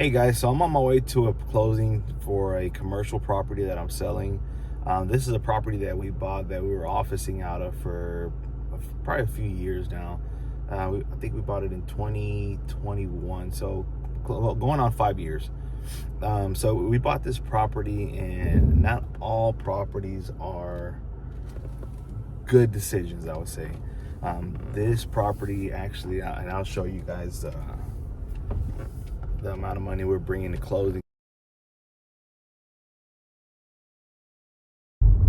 Hey guys, so I'm on my way to a closing for a commercial property that I'm selling. This is a property that we bought that we were officing out of for probably a few years now. I think we bought it in 2021, so going on 5 years. So we bought this property, and not all properties are good decisions, I would say. This property actually, and I'll show you guys the amount of money we're bringing to closing.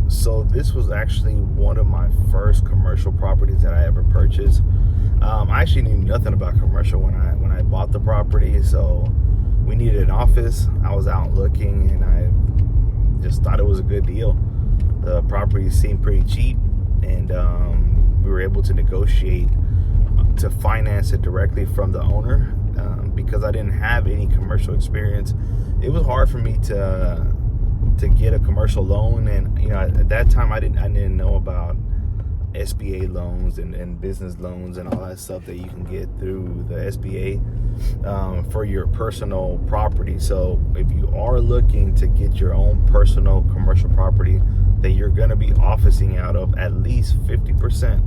So this was actually one of my first commercial properties that I ever purchased. I actually knew nothing about commercial when I bought the property, so we needed an office. I was out looking, and I just thought it was a good deal. The property seemed pretty cheap, and we were able to negotiate to finance it directly from the owner. Because I didn't have any commercial experience, it was hard for me to get a commercial loan. And at that time I didn't know about SBA loans and business loans and all that stuff that you can get through the SBA for your personal property. So if you are looking to get your own personal commercial property that you're going to be officing out of at least 50%,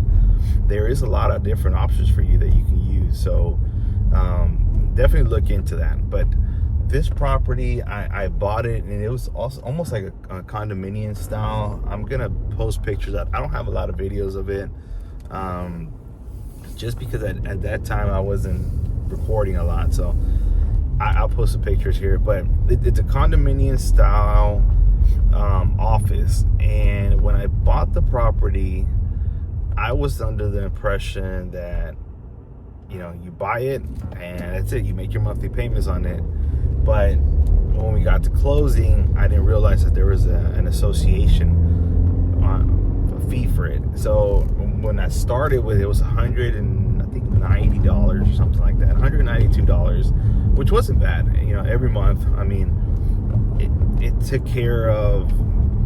there is a lot of different options for you that you can use. So definitely look into that. But this property, I bought it, and it was also almost like a condominium style. I'm gonna post pictures. I don't have a lot of videos of it, just because at that time I wasn't recording a lot. So I'll post the pictures here. But it's a condominium style office. And when I bought the property, I was under the impression that you buy it and that's it. You make your monthly payments on it. But when we got to closing, I didn't realize that there was an association a fee for it. So when I started with it, was $190 or something like that, $192, which wasn't bad. Every month. I mean, it took care of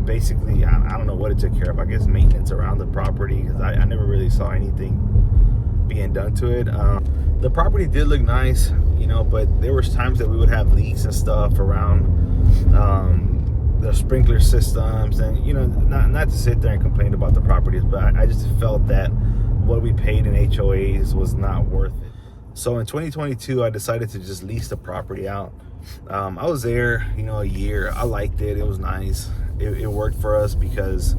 basically, I don't know what it took care of. I guess maintenance around the property, because I never really saw anything being done to it. The property did look nice, but there was times that we would have leaks and stuff around the sprinkler systems, and not to sit there and complain about the properties, but I just felt that what we paid in HOAs was not worth it. So in 2022, I decided to just lease the property out. I was there, a year. I liked it. It was nice. It worked for us because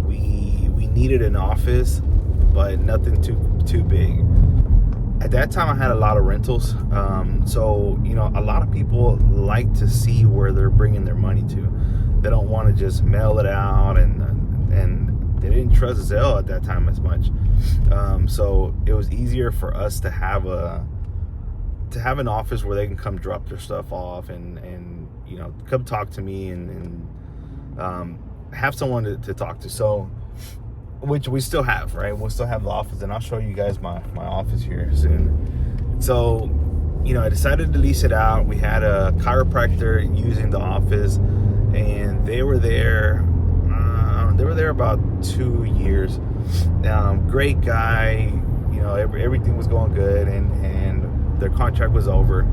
we needed an office, but nothing too big. At that time, I had a lot of rentals. So a lot of people like to see where they're bringing their money to. They don't want to just mail it out, and they didn't trust Zelle at that time as much. So it was easier for us to have an office where they can come drop their stuff off and come talk to me and have someone to talk to. So, which we still have, right? We'll still have the office, and I'll show you guys my office here soon. So, I decided to lease it out. We had a chiropractor using the office, and they were there. They were there about 2 years. Great guy. Everything was going good, and their contract was over.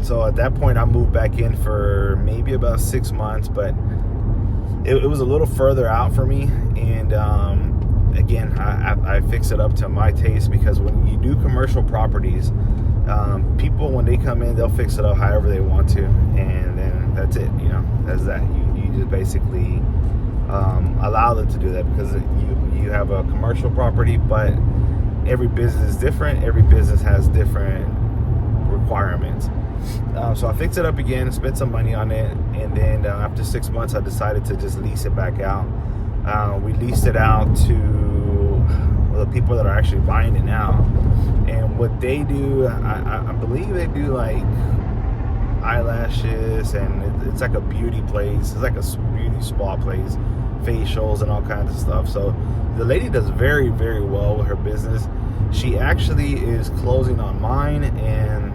So at that point, I moved back in for maybe about 6 months, but it was a little further out for me. And again, I fix it up to my taste, because when you do commercial properties, people, when they come in, they'll fix it up however they want to, and then that's it. That's that. You just basically allow them to do that, because you have a commercial property, but every business is different. Every business has different requirements. So I fixed it up again, spent some money on it, and then after 6 months, I decided to just lease it back out. We leased it out to the people that are actually buying it now, and what they do, I believe they do like eyelashes, and it's like a beauty place. It's like a beauty spa place, facials and all kinds of stuff. So the lady does very, very well with her business. She actually is closing on mine, and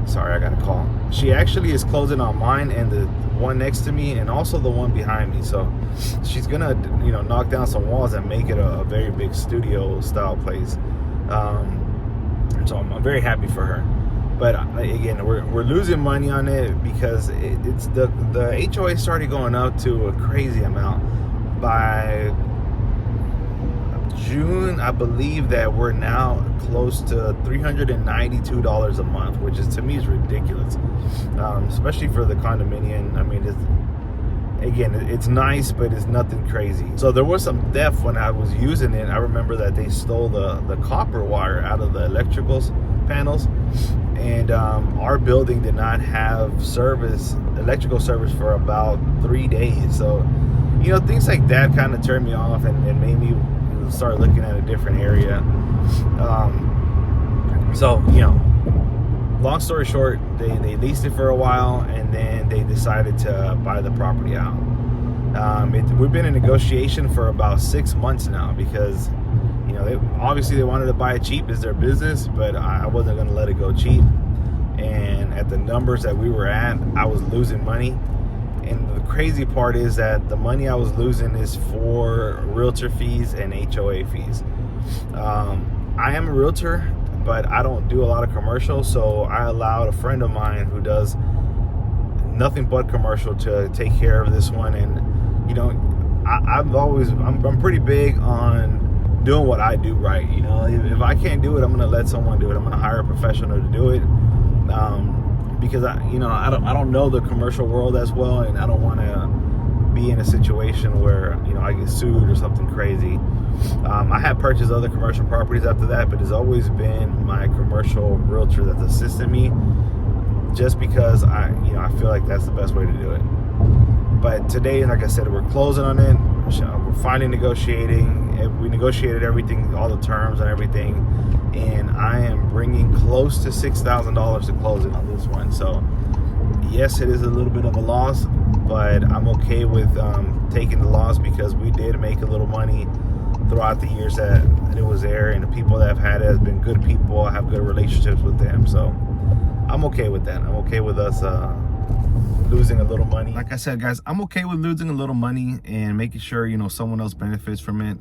sorry, I got a call. She actually is closing on mine and the one next to me, and also the one behind me. So she's gonna knock down some walls and make it a very big studio style place. very happy for her. But again, we're losing money on it because it's the HOA started going up to a crazy amount. By June, I believe that we're now close to $392 a month, which is, to me, is ridiculous, especially for the condominium. I mean, it's nice, but it's nothing crazy. So there was some theft when I was using it. I remember that they stole the copper wire out of the electrical panels, and our building did not have electrical service for about 3 days. So, you know, things like that kind of turned me off and made me start looking at a different area. So, you know, long story short, they leased it for a while, and then they decided to buy the property out. We've been in negotiation for about 6 months now because, you know, obviously they wanted to buy it cheap. It's their business, but I wasn't going to let it go cheap. And at the numbers that we were at, I was losing money. And the crazy part is that the money I was losing is for realtor fees and HOA fees. I am a realtor, but I don't do a lot of commercial, so I allowed a friend of mine who does nothing but commercial to take care of this one. And, you know, I'm pretty big on doing what I do right. You know, if I can't do it, I'm gonna let someone do it. I'm gonna hire a professional to do it, because I don't know the commercial world as well, and I don't want to be in a situation where, you know, I get sued or something crazy. I have purchased other commercial properties after that, but it's always been my commercial realtor that's assisted me, just because I feel like that's the best way to do it. But today, like I said, we're closing on it. We're finally negotiating. We negotiated everything, all the terms and everything, and I am bringing close to $6,000 to closing on this one. So yes, it is a little bit of a loss, but I'm okay with taking the loss because we did make a little money throughout the years that it was there, and the people that have had it have been good people. I have good relationships with them, so I'm okay with that. I'm okay with us losing a little money. Like I said, guys, I'm okay with losing a little money and making sure, you know, someone else benefits from it.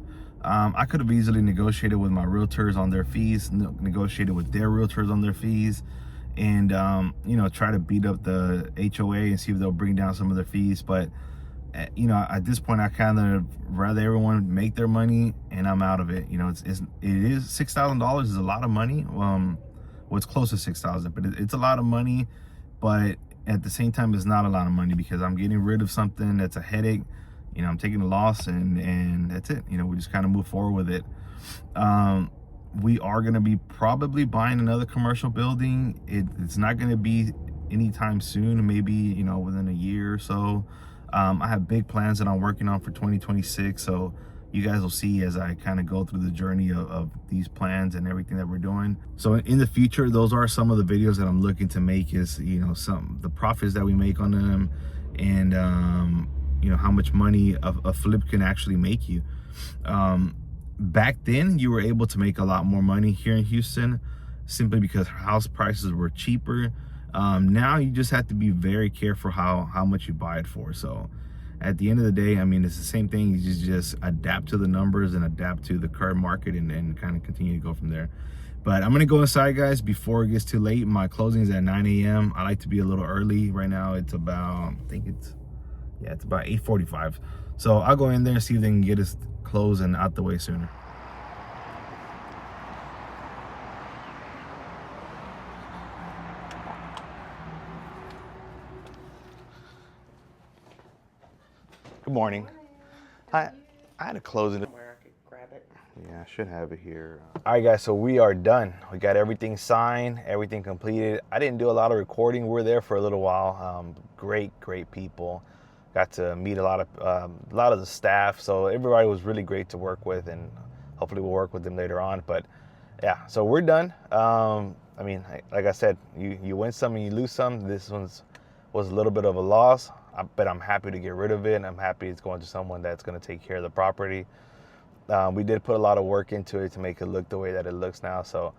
I could have easily negotiated with my realtors on their fees, negotiated with their realtors on their fees, and you know, try to beat up the HOA and see if they'll bring down some of their fees. But you know, at this point, I kind of rather everyone make their money and I'm out of it. You know, it is $6,000 is a lot of money. Well, it's close to 6,000, but it's a lot of money. But at the same time, it's not a lot of money because I'm getting rid of something that's a headache. You know, I'm taking a loss, and that's it. You know, we just kind of move forward with it. We are going to be probably buying another commercial building. It's not going to be anytime soon, maybe, you know, within a year or so. I have big plans that I'm working on for 2026. So you guys will see as I kind of go through the journey of these plans and everything that we're doing. So in the future, those are some of the videos that I'm looking to make, is, you know, the profits that we make on them, and you know, how much money a flip can actually make you. Back then, you were able to make a lot more money here in Houston simply because house prices were cheaper. Now you just have to be very careful how much you buy it for. So at the end of the day, I mean, it's the same thing. You just adapt to the numbers and adapt to the current market, and kind of continue to go from there. But I'm gonna go inside, guys, before it gets too late. My closing is at 9 a.m. I like to be a little early. Right now it's about, it's about 8:45. So I'll go in there and see if they can get us closed and out the way sooner. Good morning. I had to close it. Where I could grab it. Yeah, I should have it here. All right, guys, so we are done. We got everything signed, everything completed. I didn't do a lot of recording. We were there for a little while. Great people. Got to meet a lot of the staff. So everybody was really great to work with, and hopefully we'll work with them later on. But yeah, so we're done. I mean, like I said, you win some and you lose some. This was a little bit of a loss, but I'm happy to get rid of it, and I'm happy it's going to someone that's going to take care of the property. We did put a lot of work into it to make it look the way that it looks now, so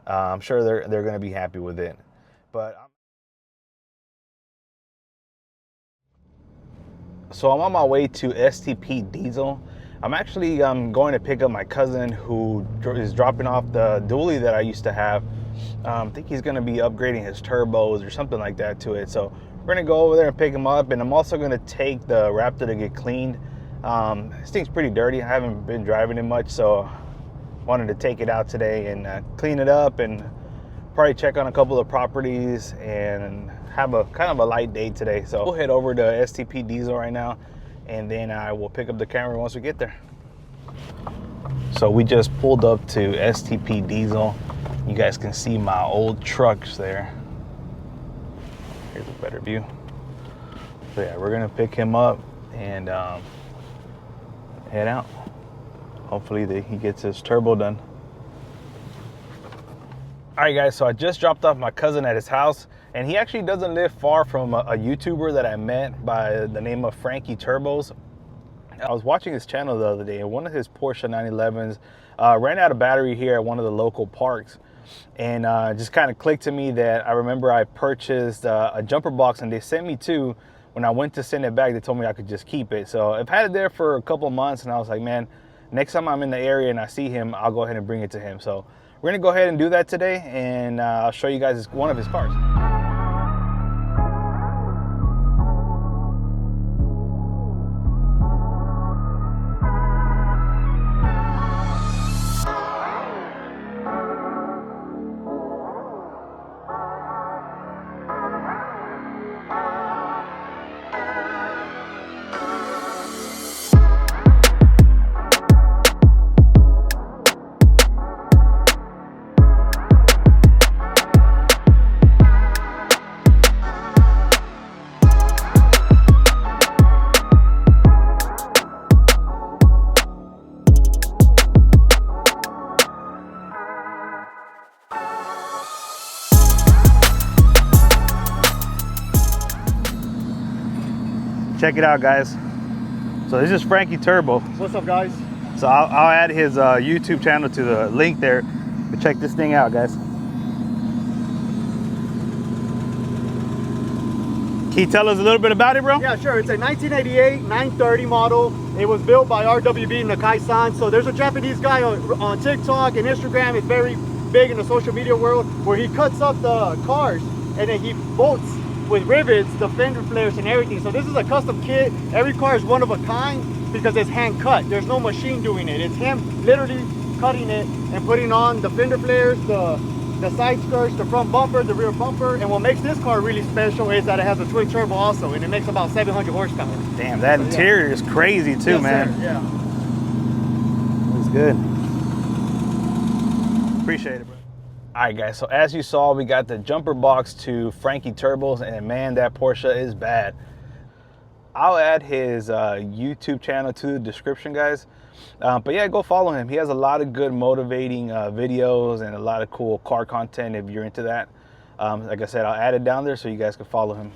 I'm sure they're going to be happy with it. But so I'm on my way to STP Diesel. I'm actually going to pick up my cousin who is dropping off the dually that I used to have. I think he's going to be upgrading his turbos or something like that to it. So we're going to go over there and pick him up. And I'm also going to take the Raptor to get cleaned. This thing's pretty dirty. I haven't been driving it much, so wanted to take it out today and clean it up and probably check on a couple of properties and have a kind of a light day today. So we'll head over to STP Diesel right now, and then I will pick up the camera once we get there. So we just pulled up to STP Diesel. You guys can see my old trucks there. Here's a better view. So yeah, we're gonna pick him up and head out. Hopefully he gets his turbo done. All right, guys, so I just dropped off my cousin at his house, and he actually doesn't live far from a YouTuber that I met by the name of Frankie Turbos. I was watching his channel the other day, and one of his Porsche 911s ran out of battery here at one of the local parks. And just kind of clicked to me that I remember I purchased a jumper box, and they sent me two. When I went to send it back, they told me I could just keep it. So I've had it there for a couple months, and I was like, man, next time I'm in the area and I see him, I'll go ahead and bring it to him. So we're gonna go ahead and do that today, and I'll show you guys one of his cars. Check it out, guys. So this is Frankie Turbo. What's up, guys? So I'll add his YouTube channel to the link there. But check this thing out, guys. Can you tell us a little bit about it, bro? Yeah, sure. It's a 1988 930 model. It was built by RWB Nakai-san. So there's a Japanese guy on TikTok and Instagram. It's very big in the social media world, where he cuts up the cars and then he bolts with rivets the fender flares and everything. So this is a custom kit. Every car is one of a kind because it's hand cut. There's no machine doing it. It's him literally cutting it and putting on the fender flares, the side skirts, the front bumper, the rear bumper. And what makes this car really special is that it has a twin turbo also, and it makes about 700 horsepower. Damn, that interior is crazy too, yes, man. Sir. Yeah. It's good. Appreciate it, bro. All right, guys, so as you saw, we got the jumper box to Frankie Turbos, and man, that Porsche is bad. I'll add his YouTube channel to the description, guys. But yeah, go follow him. He has a lot of good motivating videos and a lot of cool car content if you're into that. Like I said, I'll add it down there so you guys can follow him.